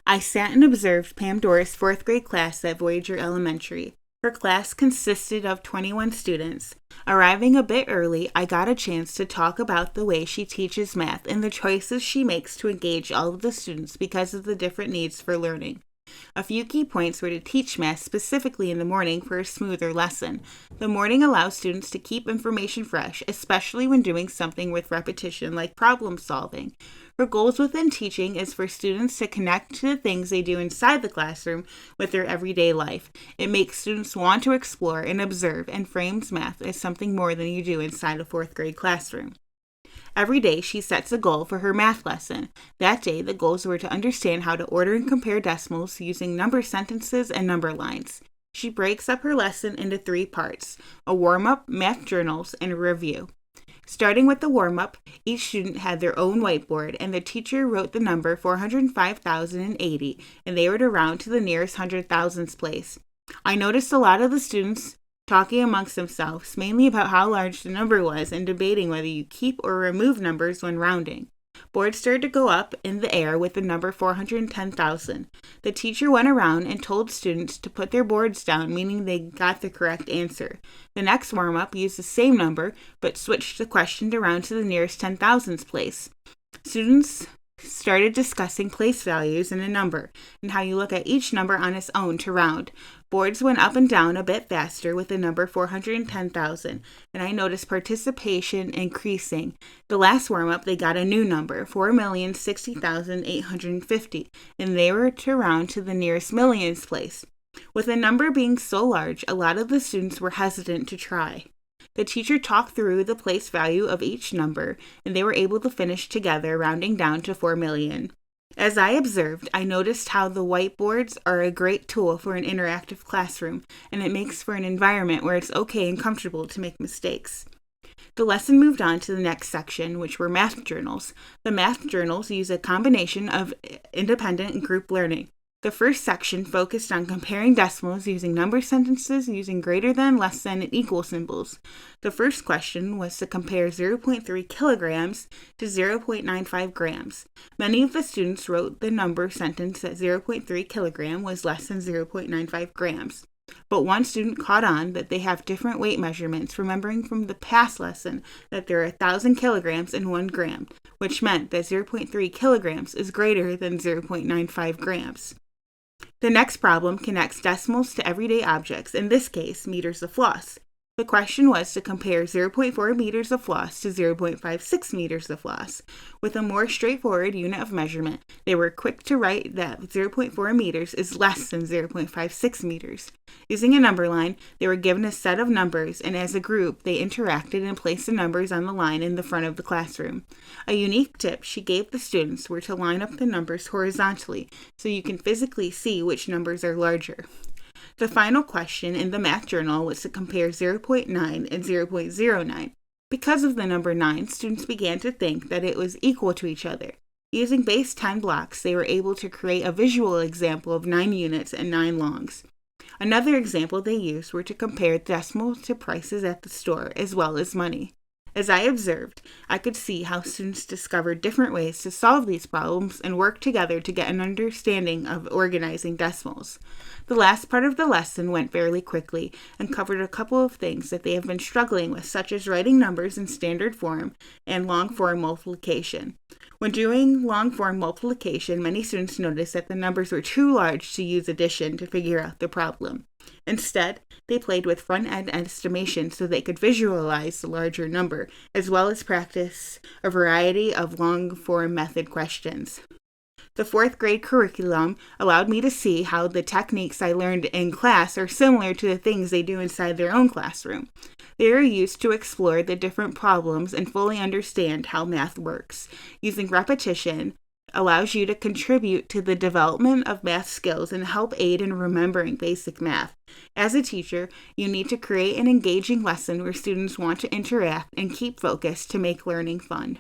I sat and observed Pam Doris' fourth grade class at Voyager Elementary. Her class consisted of 21 students. Arriving a bit early, I got a chance to talk about the way she teaches math and the choices she makes to engage all of the students because of the different needs for learning. A few key points were to teach math specifically in the morning for a smoother lesson. The morning allows students to keep information fresh, especially when doing something with repetition like problem solving. Her goals within teaching is for students to connect to the things they do inside the classroom with their everyday life. It makes students want to explore and observe and frames math as something more than you do inside a fourth grade classroom. Every day, she sets a goal for her math lesson. That day, the goals were to understand how to order and compare decimals using number sentences and number lines. She breaks up her lesson into 3 parts: a warm-up, math journals, and a review. Starting with the warm-up, each student had their own whiteboard, and the teacher wrote the number 405,080, and they were to round to the nearest hundred thousands place. I noticed a lot of the students talking amongst themselves, mainly about how large the number was and debating whether you keep or remove numbers when rounding. Boards started to go up in the air with the number 410,000. The teacher went around and told students to put their boards down, meaning they got the correct answer. The next warm-up used the same number, but switched the question to round to the nearest 10,000s place. Students started discussing place values in a number, and how you look at each number on its own to round. Boards went up and down a bit faster with the number 410,000, and I noticed participation increasing. The last warm-up, they got a new number, 4,060,850, and they were to round to the nearest millions place. With the number being so large, a lot of the students were hesitant to try. The teacher talked through the place value of each number, and they were able to finish together, rounding down to 4 million. As I observed, I noticed how the whiteboards are a great tool for an interactive classroom, and it makes for an environment where it's okay and comfortable to make mistakes. The lesson moved on to the next section, which were math journals. The math journals use a combination of independent and group learning. The first section focused on comparing decimals using number sentences using greater than, less than, and equal symbols. The first question was to compare 0.3 kilograms to 0.95 grams. Many of the students wrote the number sentence that 0.3 kilogram was less than 0.95 grams. But one student caught on that they have different weight measurements, remembering from the past lesson that there are 1,000 kilograms in 1 gram, which meant that 0.3 kilograms is greater than 0.95 grams. The next problem connects decimals to everyday objects, in this case, meters of floss. The question was to compare 0.4 meters of floss to 0.56 meters of floss. With a more straightforward unit of measurement, they were quick to write that 0.4 meters is less than 0.56 meters. Using a number line, they were given a set of numbers, and as a group, they interacted and placed the numbers on the line in the front of the classroom. A unique tip she gave the students were to line up the numbers horizontally so you can physically see which numbers are larger. The final question in the math journal was to compare 0.9 and 0.09. Because of the number 9, students began to think that it was equal to each other. Using base 10 blocks, they were able to create a visual example of 9 units and 9 longs. Another example they used were to compare decimals to prices at the store, as well as money. As I observed, I could see how students discovered different ways to solve these problems and work together to get an understanding of organizing decimals. The last part of the lesson went fairly quickly and covered a couple of things that they have been struggling with, such as writing numbers in standard form and long-form multiplication. When doing long-form multiplication, many students noticed that the numbers were too large to use addition to figure out the problem. Instead, they played with front-end estimation so they could visualize the larger number, as well as practice a variety of long-form method questions. The fourth grade curriculum allowed me to see how the techniques I learned in class are similar to the things they do inside their own classroom. They are used to explore the different problems and fully understand how math works. Using repetition allows you to contribute to the development of math skills and help aid in remembering basic math. As a teacher, you need to create an engaging lesson where students want to interact and keep focused to make learning fun.